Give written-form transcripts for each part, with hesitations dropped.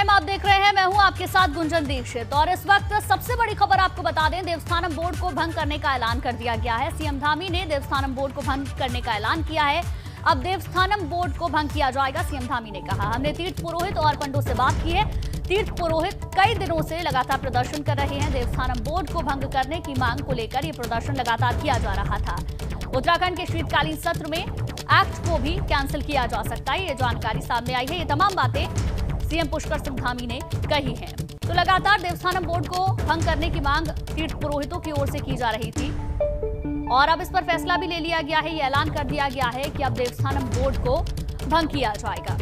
Time आप देख रहे हैं, मैं हूं आपके साथ गुंजन दीक्षित। और इस वक्त सबसे बड़ी खबर आपको बता दें, देवस्थानम बोर्ड को भंग करने का ऐलान कर दिया गया है। सीएम धामी ने देवस्थानम बोर्ड को भंग करने का ऐलान किया है। अब देवस्थानम बोर्ड को भंग किया जाएगा, सीएम धामी ने कहा। हमने तीर्थ पुरोहित और पंडों से बात की है। तीर्थ पुरोहित कई दिनों से लगातार प्रदर्शन कर रहे हैं। देवस्थानम बोर्ड को भंग करने की मांग को लेकर ये प्रदर्शन लगातार किया जा रहा था। उत्तराखंड के शीतकालीन सत्र में एक्ट को भी कैंसिल किया जा सकता है, ये जानकारी सामने आई है। ये तमाम बातें सीएम पुष्कर सिंह धामी ने कही हैं। तो लगातार देवस्थानम बोर्ड को भंग करने की मांग तीर्थ पुरोहितों की ओर से की जा रही थी और अब इस पर फैसला भी ले लिया गया है। ये ऐलान कर दिया गया है कि अब देवस्थानम बोर्ड को भंग किया जाएगा।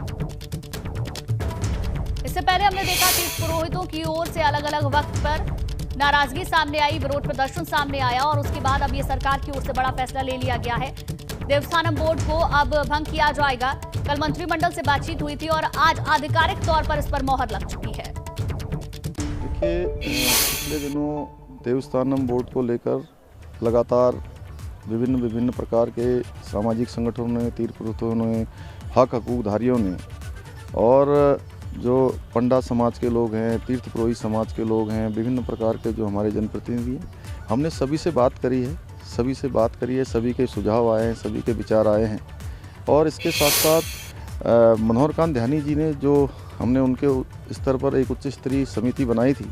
इससे पहले हमने देखा तीर्थ पुरोहितों की ओर से अलग अलग वक्त पर नाराजगी सामने आई, विरोध प्रदर्शन सामने आया और उसके बाद अब ये सरकार की ओर से बड़ा फैसला ले लिया गया है। देवस्थानम बोर्ड को अब भंग किया जाएगा। कल मंत्रिमंडल से बातचीत हुई थी और आज आधिकारिक तौर पर इस पर मोहर लग चुकी है। देखिए, पिछले दिनों देवस्थानम बोर्ड को लेकर लगातार विभिन्न प्रकार के सामाजिक संगठनों ने, तीर्थ पुरोहितों ने, हकूकधारियों ने और जो पंडा समाज के लोग हैं, तीर्थ पुरोहित समाज के लोग हैं, विभिन्न प्रकार के जो हमारे जनप्रतिनिधि हैं, हमने सभी से बात करी है। सभी के सुझाव आए हैं, सभी के विचार आए हैं। और इसके साथ साथ मनोहर कांत ध्यानी जी ने जो हमने उनके स्तर पर एक उच्च स्तरीय समिति बनाई थी,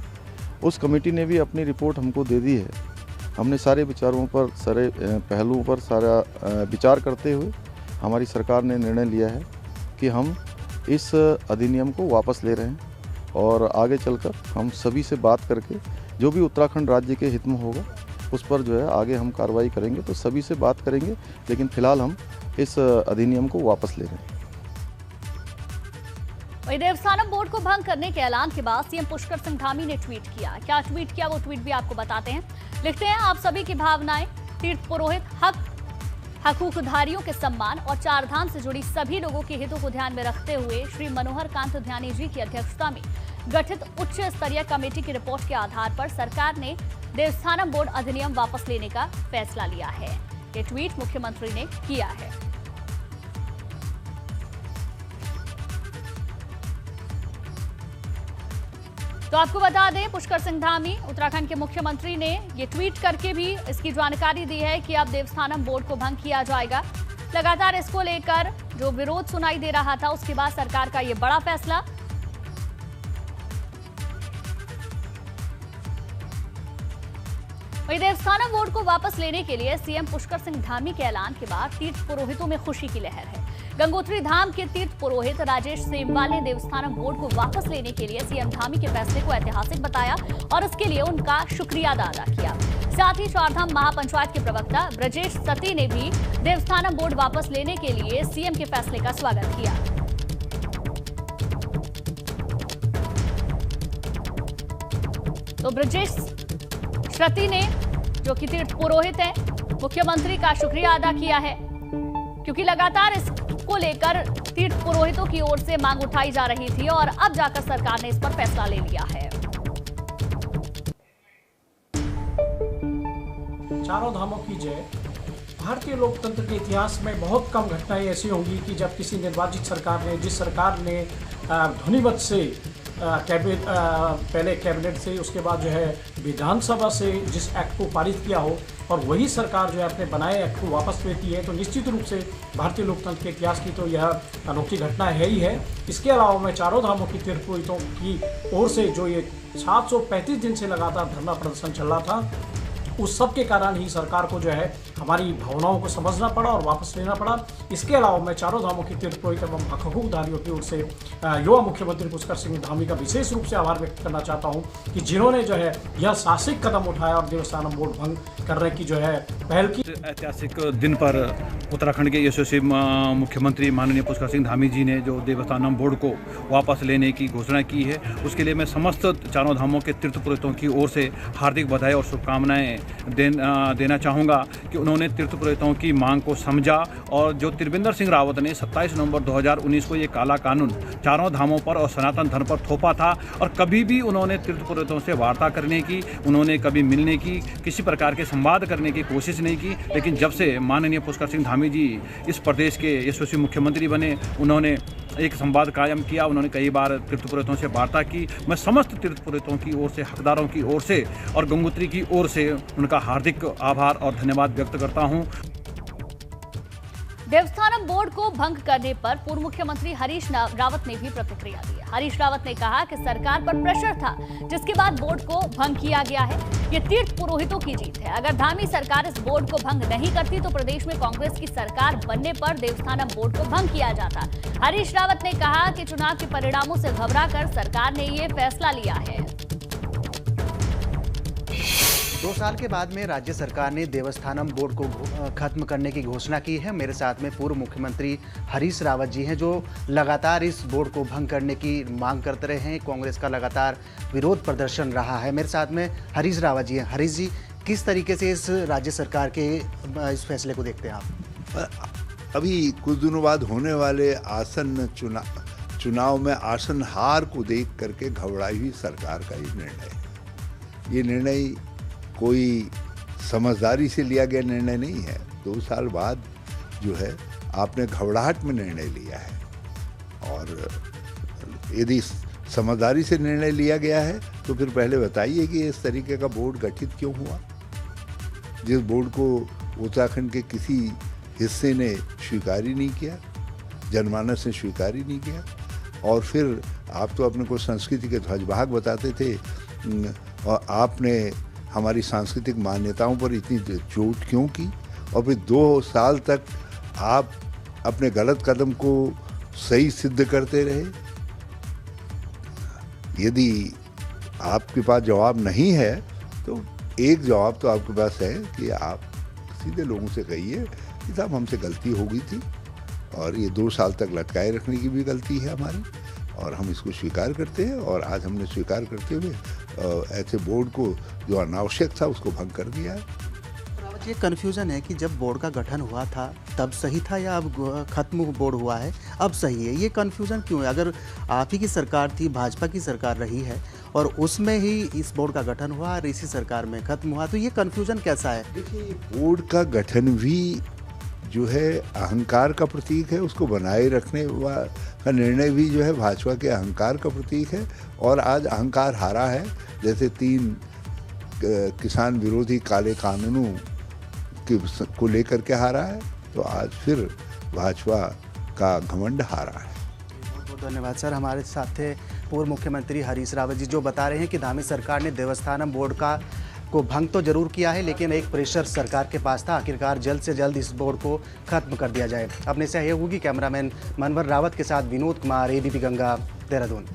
उस कमेटी ने भी अपनी रिपोर्ट हमको दे दी है। हमने सारे विचारों पर, सारे पहलुओं पर सारा विचार करते हुए हमारी सरकार ने निर्णय लिया है कि हम इस अधिनियम को वापस ले रहे हैं और आगे चलकर हम सभी से बात करके जो भी उत्तराखंड राज्य के हित में होगा उस पर जो है आगे हम कार्रवाई करेंगे। तो सभी से बात करेंगे, लेकिन फिलहाल हम इस अधिनियम को वापस ले रहे हैं। वही देवस्थानम बोर्ड को भंग करने के ऐलान के बाद सीएम पुष्कर सिंह धामी ने ट्वीट किया। क्या ट्वीट किया, वो ट्वीट भी आपको बताते हैं। लिखते हैं, आप सभी की भावनाएं, तीर्थ पुरोहित, हकूकधारियों के सम्मान और चारधाम से जुड़ी सभी लोगों के हितों को ध्यान में रखते हुए श्री मनोहर कांत ध्यानी जी की अध्यक्षता में गठित उच्च स्तरीय कमेटी की रिपोर्ट के आधार पर सरकार ने देवस्थानम बोर्ड अधिनियम वापस लेने का फैसला लिया है। ये ट्वीट मुख्यमंत्री ने किया है। तो आपको बता दें, पुष्कर सिंह धामी उत्तराखंड के मुख्यमंत्री ने ये ट्वीट करके भी इसकी जानकारी दी है कि अब देवस्थानम बोर्ड को भंग किया जाएगा। लगातार इसको लेकर जो विरोध सुनाई दे रहा था, उसके बाद सरकार का ये बड़ा फैसला। वही देवस्थानम बोर्ड को वापस लेने के लिए सीएम पुष्कर सिंह धामी के ऐलान के बाद तीर्थ पुरोहितों में खुशी की लहर है। गंगोत्री धाम के तीर्थ पुरोहित राजेश सेमवाल ने देवस्थानम बोर्ड को वापस लेने के लिए सीएम धामी के फैसले को ऐतिहासिक बताया और इसके लिए उनका शुक्रिया अदा किया। साथ ही चारधाम महापंचायत के प्रवक्ता ब्रजेश सती ने भी देवस्थानम बोर्ड वापस लेने के लिए सीएम के फैसले का स्वागत किया। तो ब्रजेश सती ने, जो कि तीर्थ पुरोहित हैं, मुख्यमंत्री का शुक्रिया अदा किया है, क्योंकि लगातार इसको लेकर तीर्थ पुरोहितों की ओर से मांग उठाई जा रही थी और अब जाकर सरकार ने इस पर फैसला ले लिया है। चारों धामों की जय। भारतीय लोकतंत्र के इतिहास में बहुत कम घटनाएं ऐसी होंगी कि जब किसी निर्वाचित सरकार ने, जिस सरकार ने ध्वनिमत से पहले कैबिनेट से, उसके बाद जो है विधानसभा से जिस एक्ट को पारित किया हो और वही सरकार जो है अपने बनाए एक्ट को वापस लेती है, तो निश्चित रूप से भारतीय लोकतंत्र के इतिहास की तो यह अनोखी घटना है ही है। इसके अलावा मैं चारों धामों की तीर्थ पुरोहितों की ओर से जो ये 735 दिन से लगातार धरना प्रदर्शन चल रहा था, उस सब के कारण ही सरकार को जो है हमारी भावनाओं को समझना पड़ा और वापस लेना पड़ा। इसके अलावा मैं चारों धामों की तीर्थ पुरोहित एवं हकूकधारियों की ओर से युवा मुख्यमंत्री पुष्कर सिंह धामी का विशेष रूप से आभार व्यक्त करना चाहता हूं कि जिन्होंने जो है यह साहसिक कदम उठाया और देवस्थानम बोर्ड भंग करने की जो है पहल की। ऐतिहासिक दिन पर उत्तराखंड के यशस्वी मुख्यमंत्री माननीय पुष्कर सिंह धामी जी ने जो देवस्थानम बोर्ड को वापस लेने की घोषणा की है, उसके लिए मैं समस्त चारों धामों के तीर्थ पुरोहितों की ओर से हार्दिक बधाई और शुभकामनाएं देना चाहूँगा कि उन्होंने तीर्थ पुरोहितों की मांग को समझा और जो त्रिवेंद्र सिंह रावत ने 27 नवंबर 2019 को ये काला कानून चारों धामों पर और सनातन धर्म पर थोपा था और कभी भी उन्होंने तीर्थ पुरोहितों से वार्ता करने की, उन्होंने कभी मिलने की, किसी प्रकार के संवाद करने की कोशिश नहीं की। लेकिन जब से माननीय पुष्कर सिंह धामी जी इस प्रदेश के यशस्वी मुख्यमंत्री बने, उन्होंने एक संवाद कायम किया। उन्होंने कई बार तीर्थ पुरोहितों से वार्ता की। मैं समस्त तीर्थ पुरोहितों की ओर से, हकदारों की ओर से और गंगोत्री की ओर से उनका हार्दिक आभार और धन्यवाद व्यक्त करता हूँ। देवस्थानम बोर्ड को भंग करने पर पूर्व मुख्यमंत्री हरीश रावत ने भी प्रतिक्रिया दी है। हरीश रावत ने कहा कि सरकार पर प्रेशर था, जिसके बाद बोर्ड को भंग किया गया है। ये तीर्थ पुरोहितों की जीत है। अगर धामी सरकार इस बोर्ड को भंग नहीं करती तो प्रदेश में कांग्रेस की सरकार बनने पर देवस्थानम बोर्ड को भंग किया जाता। हरीश रावत ने कहा कि चुनाव के परिणामों से घबराकर सरकार ने ये फैसला लिया है। 2 साल के बाद में राज्य सरकार ने देवस्थानम बोर्ड को खत्म करने की घोषणा की है। मेरे साथ में पूर्व मुख्यमंत्री हरीश रावत जी हैं, जो लगातार इस बोर्ड को भंग करने की मांग करते रहे हैं। कांग्रेस का लगातार विरोध प्रदर्शन रहा है। मेरे साथ में हरीश रावत जी हैं। हरीश जी, किस तरीके से इस राज्य सरकार के इस फैसले को देखते हैं आप? अभी कुछ दिनों बाद होने वाले आसन चुनाव में आसन हार को देख करके घबराई हुई सरकार का ये निर्णय कोई समझदारी से लिया गया निर्णय नहीं है। 2 साल बाद जो है आपने घबराहट में निर्णय लिया है, और यदि समझदारी से निर्णय लिया गया है तो फिर पहले बताइए कि इस तरीके का बोर्ड गठित क्यों हुआ, जिस बोर्ड को उत्तराखंड के किसी हिस्से ने स्वीकार ही नहीं किया, जनमानस ने स्वीकार ही नहीं किया। और फिर आप तो अपने को संस्कृति के ध्वजवाहक बताते थे, और आपने हमारी सांस्कृतिक मान्यताओं पर इतनी चोट क्यों की, और फिर 2 साल तक आप अपने गलत कदम को सही सिद्ध करते रहे। यदि आपके पास जवाब नहीं है तो एक जवाब तो आपके पास है कि आप सीधे लोगों से कहिए कि साहब हमसे गलती हो गई थी, और ये 2 साल तक लटकाए रखने की भी गलती है हमारी, और हम इसको स्वीकार करते हैं। और आज हमने स्वीकार करते हुए ऐसे बोर्ड को जो अनावश्यक था उसको भंग कर दिया है। ये कन्फ्यूज़न है कि जब बोर्ड का गठन हुआ था तब सही था, या अब खत्म बोर्ड हुआ है अब सही है? ये कन्फ्यूज़न क्यों है? अगर आप ही की सरकार थी, भाजपा की सरकार रही है, और उसमें ही इस बोर्ड का गठन हुआ और इसी सरकार में खत्म हुआ, तो ये कन्फ्यूज़न कैसा है? देखिए, बोर्ड का गठन भी जो है अहंकार का प्रतीक है, उसको बनाए रखने का निर्णय भी जो है भाजपा के अहंकार का प्रतीक है। और आज अहंकार हारा है। जैसे 3 किसान विरोधी काले कानूनों को लेकर के हारा है, तो आज फिर भाजपा का घमंड हारा है। बहुत बहुत धन्यवाद सर। हमारे साथ थे पूर्व मुख्यमंत्री हरीश रावत जी, जो बता रहे हैं कि धामी सरकार ने देवस्थानम बोर्ड को भंग तो जरूर किया है, लेकिन एक प्रेशर सरकार के पास था, आखिरकार जल्द से जल्द इस बोर्ड को खत्म कर दिया जाए। अपने सहयोगी कैमरामैन मनवर रावत के साथ विनोद कुमार, एबीपी गंगा, देहरादून।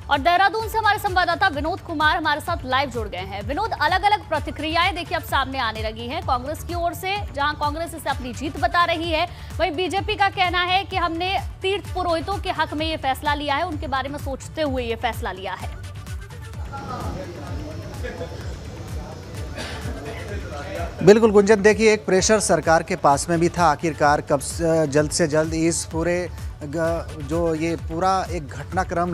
और देहरादून से हमारे संवाददाता विनोद कुमार हमारे साथ लाइव जुड़ गए हैं। विनोद, अलग अलग प्रतिक्रियाएं देखिए अब सामने आने लगी हैं कांग्रेस की ओर से, जहां कांग्रेस इसे अपनी जीत बता रही है, वहीं बीजेपी का कहना है कि हमने तीर्थ पुरोहितों के हक में ये फैसला लिया है, उनके बारे में सोचते हुए ये फैसला लिया है। बिल्कुल गुंजन, देखिए एक प्रेशर सरकार के पास में भी था, आखिरकार कब जल्द से जल्द इस पूरे जो ये पूरा एक घटनाक्रम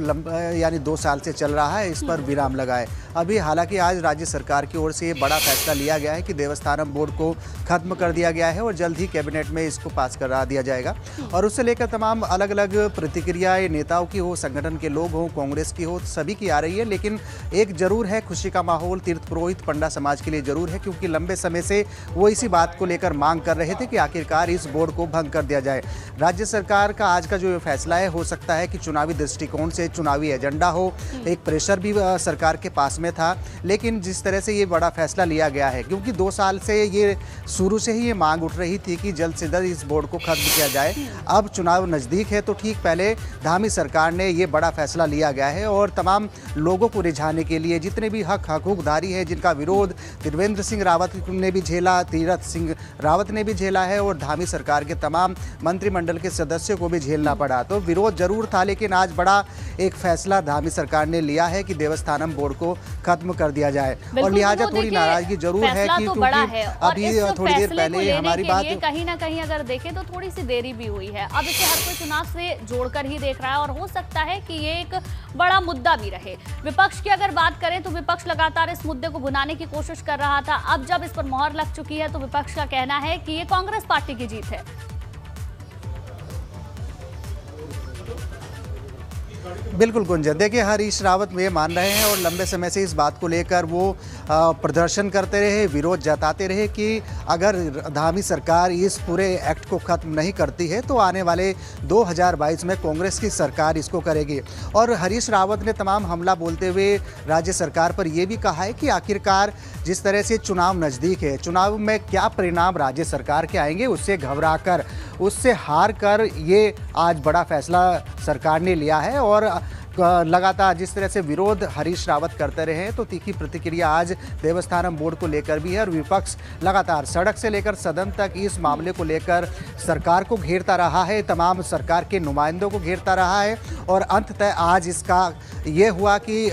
यानी 2 साल से चल रहा है, इस पर विराम लगाए। अभी हालांकि आज राज्य सरकार की ओर से ये बड़ा फैसला लिया गया है कि देवस्थानम बोर्ड को खत्म कर दिया गया है और जल्द ही कैबिनेट में इसको पास करा दिया जाएगा। और उससे लेकर तमाम अलग अलग प्रतिक्रियाएं नेताओं की हो, संगठन के लोग हों, कांग्रेस की हो, सभी की आ रही है। लेकिन एक जरूर है, खुशी का माहौल तीर्थ पुरोहित पंडा समाज के लिए जरूर है, क्योंकि लंबे समय से वो इसी बात को लेकर मांग कर रहे थे कि आखिरकार इस बोर्ड को भंग कर दिया जाए। राज्य सरकार का आज का जो फैसला है, हो सकता है कि चुनावी दृष्टिकोण से चुनावी एजेंडा हो, एक प्रेशर भी सरकार के पास में था, लेकिन जिस तरह से ये बड़ा फैसला लिया गया है, क्योंकि 2 साल से ये शुरू से ही ये मांग उठ रही थी कि जल्द से जल्द इस बोर्ड को खत्म किया जाए। अब चुनाव नज़दीक है तो ठीक पहले धामी सरकार ने ये बड़ा फैसला लिया गया है, और तमाम लोगों को रिझाने के लिए जितने भी हकूकधारी हैं, जिनका विरोध त्रिवेंद्र सिंह रावत ने भी झेला, तीरथ सिंह रावत ने भी झेला है, और धामी सरकार के तमाम मंत्रिमंडल के सदस्यों को भी झेलना पड़ा। तो विरोध जरूर था, लेकिन आज बड़ा एक फैसला धामी सरकार ने लिया है कि देवस्थानम बोर्ड को खत्म कर दिया जाए, और लिहाजा थोड़ी नाराजगी जरूर है कि तो बड़ा है, अभी थोड़ी देर पहले हमारी बात कहीं ना कहीं अगर देखें तो थोड़ी सी देरी भी हुई है। अब इसे हर कोई चुनाव से जोड़कर ही देख रहा है, और हो सकता है कि ये एक बड़ा मुद्दा भी रहे। विपक्ष की अगर बात करें तो विपक्ष लगातार इस मुद्दे को भुनाने की कोशिश कर रहा था। अब जब इस पर मोहर लग चुकी है तो विपक्ष का कहना है कि ये कांग्रेस पार्टी की जीत है। बिल्कुल गुंजन, देखिए हरीश रावत ये मान रहे हैं और लंबे समय से इस बात को लेकर वो प्रदर्शन करते रहे, विरोध जताते रहे कि अगर धामी सरकार इस पूरे एक्ट को ख़त्म नहीं करती है तो आने वाले 2022 में कांग्रेस की सरकार इसको करेगी। और हरीश रावत ने तमाम हमला बोलते हुए राज्य सरकार पर यह भी कहा है कि आखिरकार जिस तरह से चुनाव नज़दीक है, चुनाव में क्या परिणाम राज्य सरकार के आएंगे उससे घबरा कर, उससे हार कर ये आज बड़ा फैसला सरकार ने लिया है। और लगातार जिस तरह से विरोध हरीश रावत करते रहे हैं तो तीखी प्रतिक्रिया आज देवस्थानम बोर्ड को लेकर भी है और विपक्ष लगातार सड़क से लेकर सदन तक इस मामले को लेकर सरकार को घेरता रहा है, तमाम सरकार के नुमाइंदों को घेरता रहा है और अंततः आज इसका ये हुआ कि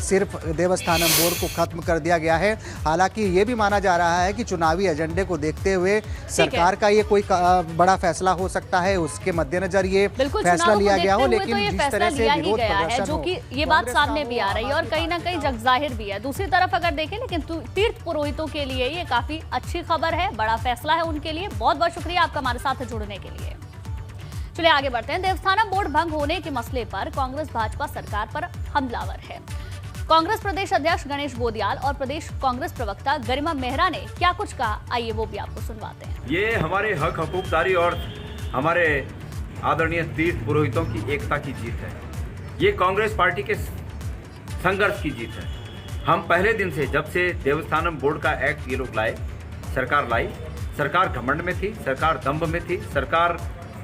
सिर्फ देवस्थानम बोर्ड को खत्म कर दिया गया है। हालांकि ये भी माना जा रहा है कि चुनावी एजेंडे को देखते हुए सरकार का ये कोई बड़ा फैसला हो सकता है, उसके मद्देनजर ये फैसला लिया गया हो। लेकिन जिस तरह से विरोध है जो कि ये बात सामने भी आ रही है और कहीं ना कहीं जगजाहिर भी है। दूसरी तरफ अगर देखें लेकिन तीर्थ पुरोहितों के लिए ये काफी अच्छी खबर है, बड़ा फैसला है उनके लिए। बहुत बहुत शुक्रिया आपका हमारे साथ जुड़ने के लिए। चलिए आगे बढ़ते हैं। देवस्थानम बोर्ड भंग होने के मसले पर कांग्रेस भाजपा सरकार पर हमलावर है। कांग्रेस प्रदेश अध्यक्ष गणेश गोदियाल और प्रदेश कांग्रेस प्रवक्ता गरिमा मेहरा ने क्या कुछ कहा, आइए वो भी आपको सुनवाते हैं। ये हमारे हक हकूकदारी और हमारे आदरणीय तीर्थ पुरोहितों की एकता की जीत है। ये कांग्रेस पार्टी के संघर्ष की जीत है। हम पहले दिन से, जब से देवस्थानम बोर्ड का एक्ट ये लोग लाए, सरकार लाई, सरकार घमंड में थी, सरकार दंभ में थी, सरकार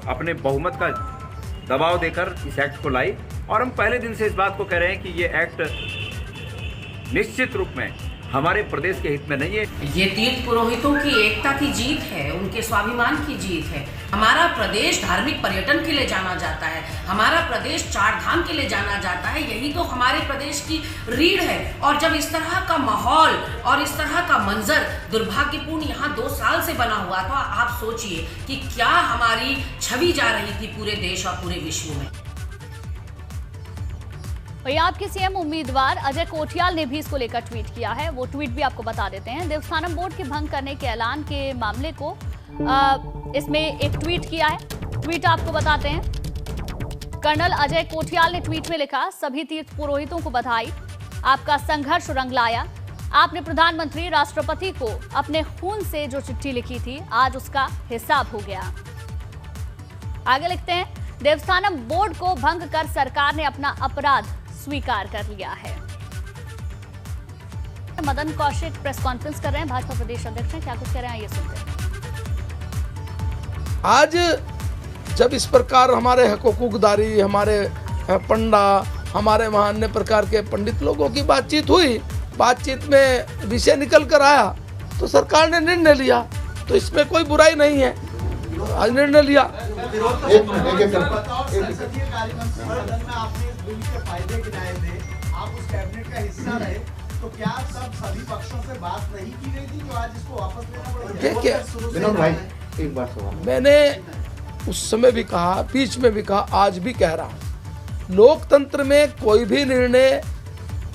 अपने बहुमत का दबाव देकर इस एक्ट को लाई और हम पहले दिन से इस बात को कह रहे हैं कि ये एक्ट निश्चित रूप में हमारे प्रदेश के हित में नहीं है। ये तीर्थ पुरोहितों की एकता की जीत है, उनके स्वाभिमान की जीत है। हमारा प्रदेश धार्मिक पर्यटन के लिए जाना जाता है, हमारा प्रदेश चार धाम के लिए जाना जाता है, यही तो हमारे प्रदेश की रीढ़ है। और जब इस तरह का माहौल और इस तरह का मंजर दुर्भाग्यपूर्ण यहाँ 2 साल से बना हुआ था, आप सोचिए कि क्या हमारी छवि जा रही थी पूरे देश और पूरे विश्व में। वहीं आपके सीएम उम्मीदवार अजय कोठियाल ने भी इसको लेकर ट्वीट किया है, वो ट्वीट भी आपको बता देते हैं। देवस्थानम बोर्ड के भंग करने के ऐलान के मामले को इसमें एक ट्वीट किया है, ट्वीट आपको बताते हैं। कर्नल अजय कोठियाल ने ट्वीट में लिखा, सभी तीर्थ पुरोहितों को बधाई, आपका संघर्ष रंग लाया। आपने प्रधानमंत्री राष्ट्रपति को अपने खून से जो चिट्ठी लिखी थी आज उसका हिसाब हो गया। आगे लिखते हैं, देवस्थानम बोर्ड को भंग कर सरकार ने अपना अपराध स्वीकार कर लिया है। मदन कौशिक प्रेस कॉन्फ्रेंस कर रहे हैं, भाजपा प्रदेश अध्यक्ष हैं, क्या कुछ कह रहे हैं ये सुनते हैं। आज जब इस प्रकार हमारे हकूकदारी, हमारे पंडा, हमारे वहाँ अन्य प्रकार के पंडित लोगों की बातचीत हुई, बातचीत में विषय निकल कर आया तो सरकार ने निर्णय लिया, तो इसमें कोई बुराई नहीं है। आज निर्णय लिया। आप उस कैबिनेट का हिस्सा रहे, तो क्या सभी पक्षों से बात नहीं की गई थी जो आज इसको वापस लेना पड़ेगा? देखिए विनोद भाई, एक बात मैंने उस समय भी कहा, बीच में भी कहा, आज भी कह रहा हूँ, लोकतंत्र में कोई भी निर्णय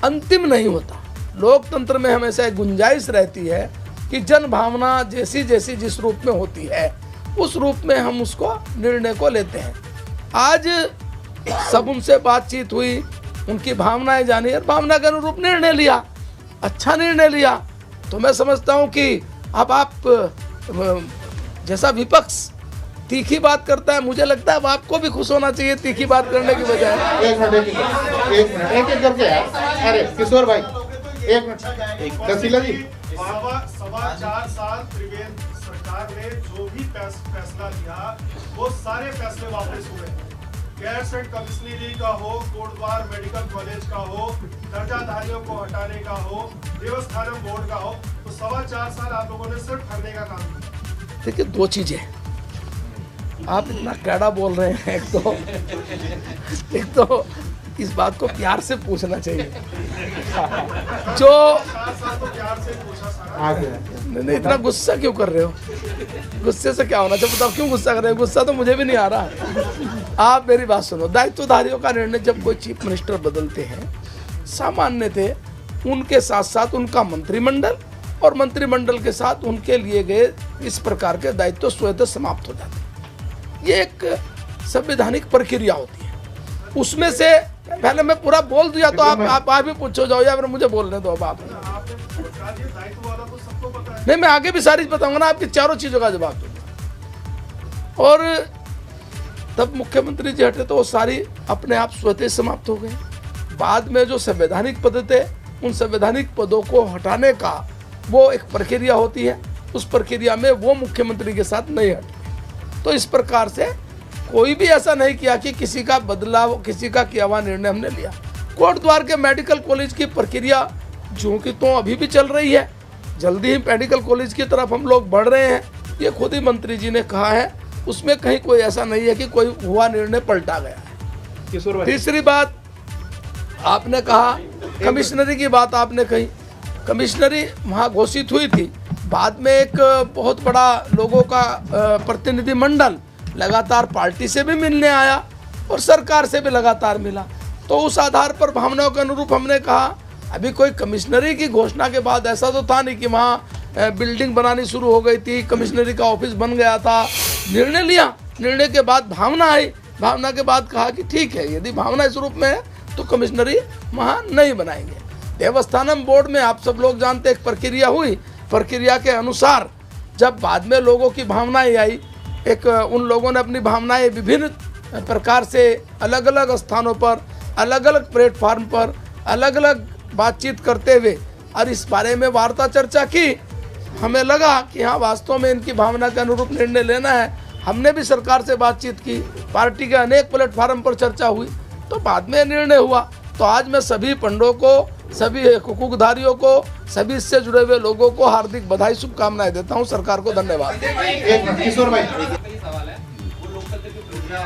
अंतिम नहीं होता। लोकतंत्र में हमेशा एक गुंजाइश रहती है कि जन भावना जैसी जैसी जिस रूप में होती है उस रूप में हम उसको निर्णय को लेते हैं। आज सब उनसे बातचीत हुई, उनकी भावनाएं जानी और भावना के अनुरूप निर्णय लिया, अच्छा निर्णय लिया। तो मैं समझता हूं कि अब आप जैसा विपक्ष तीखी बात करता है, मुझे लगता है अब आपको भी खुश होना चाहिए तीखी बात करने की बजाय। एक मिनट करके अरे किशोर भाई, एक मिनट दसीला जी। 4.25 साल त्रिवेंद्र सरकार ने जो भी फैसला लिया वो सारे फैसले वापस हुए। गैर सेंट कमिश्नरी का हो, कोटद्वार मेडिकल कॉलेज का हो, दर्जाधारियों को हटाने का हो, देवस्थानम बोर्ड का हो, तो 4.25 साल आप लोगों ने सिर्फ भरने का काम किया। देखिए 2 चीजें, आप इतना कैड़ा बोल रहे हैं, एक तो इस बात को प्यार से पूछना चाहिए। जो नहीं, इतना गुस्सा क्यों कर रहे हो? गुस्से से क्या होना चाहिए बताओ, क्यों गुस्सा कर रहे हो? गुस्सा तो मुझे भी नहीं आ रहा। आप मेरी बात सुनो, दायित्वधारियों का निर्णय जब कोई चीफ मिनिस्टर बदलते हैं, सामान्य थे उनके साथ साथ उनका मंत्रिमंडल और मंत्रिमंडल के साथ उनके लिए गए इस प्रकार के दायित्व स्वतः समाप्त हो जाते हैं। ये एक संवैधानिक प्रक्रिया होती है। उसमें से पहले मैं पूरा बोल दिया तो आप भी पूछो जाओ या फिर मुझे बोलने दो। अब आप दायित्व वाला तो सबको पता है। नहीं, मैं आगे भी सारी बताऊंगा ना, आपकी चारों चीजों का जवाब दूंगा। और तब मुख्यमंत्री जी हटे तो वो सारी अपने आप स्वतः समाप्त हो गए। बाद में जो संवैधानिक पद थे, उन संवैधानिक पदों को हटाने का वो एक प्रक्रिया होती है, उस प्रक्रिया में वो मुख्यमंत्री के साथ नहीं हटे। तो इस प्रकार से कोई भी ऐसा नहीं किया कि किसी का बदलाव, किसी का किया हुआ निर्णय हमने लिया। कोट द्वार के मेडिकल कॉलेज की प्रक्रिया जो कि तो अभी भी चल रही है, जल्दी ही मेडिकल कॉलेज की तरफ हम लोग बढ़ रहे हैं, ये खुद ही मंत्री जी ने कहा है। उसमें कहीं कोई ऐसा नहीं है कि कोई हुआ निर्णय पलटा गया है। तीसरी बात आपने कहा, कमिश्नरी की बात आपने कही। कमिश्नरी वहाँ घोषित हुई थी, बाद में एक बहुत बड़ा लोगों का प्रतिनिधिमंडल लगातार पार्टी से भी मिलने आया और सरकार से भी लगातार मिला। तो उस आधार पर भावनाओं के अनुरूप हमने कहा, अभी कोई कमिश्नरी की घोषणा के बाद ऐसा तो था नहीं कि वहाँ बिल्डिंग बनानी शुरू हो गई थी, कमिश्नरी का ऑफिस बन गया था। निर्णय लिया, निर्णय के बाद भावना आई, भावना के बाद कहा कि ठीक है, यदि भावना इस रूप में है तो कमिश्नरी वहाँ नहीं बनाएंगे। देवस्थानम बोर्ड में आप सब लोग जानते एक प्रक्रिया हुई, प्रक्रिया के अनुसार जब बाद में लोगों की भावनाएं आई, एक उन लोगों ने अपनी भावनाएं विभिन्न प्रकार से अलग अलग स्थानों पर, अलग अलग प्लेटफार्म पर, अलग अलग बातचीत करते हुए और इस बारे में वार्ता चर्चा की। हमें लगा कि हाँ, वास्तव में इनकी भावना के अनुरूप निर्णय लेना है। हमने भी सरकार से बातचीत की, पार्टी के अनेक प्लेटफार्म पर चर्चा हुई, तो बाद में निर्णय हुआ। तो आज मैं सभी पंडों को, सभी हुकूकधारियों को, सभी इससे जुड़े हुए लोगों को हार्दिक बधाई, शुभकामनाएं देता हूं। सरकार को धन्यवाद। किशोर भाई, सवाल है, वो लोकतंत्र की पूछा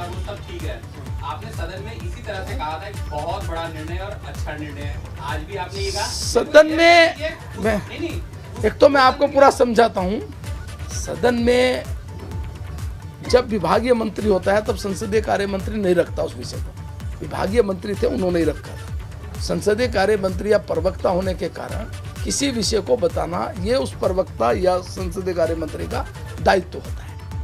वो सब ठीक है। आपने सदन में इसी तरह से कहा था कि बहुत बड़ा निर्णय और अच्छा निर्णय है, आज भी आपने ये कहा सदन में। मैं एक तो मैं आपको पूरा समझाता हूँ, सदन में जब विभागीय मंत्री होता है तब संसदीय कार्य मंत्री नहीं रखता उस विषय को। विभागीय मंत्री थे, उन्होंने ही रखा था। संसदीय कार्य मंत्री या प्रवक्ता होने के कारण किसी विषय को बताना ये उस प्रवक्ता या संसदीय कार्य मंत्री का दायित्व होता है।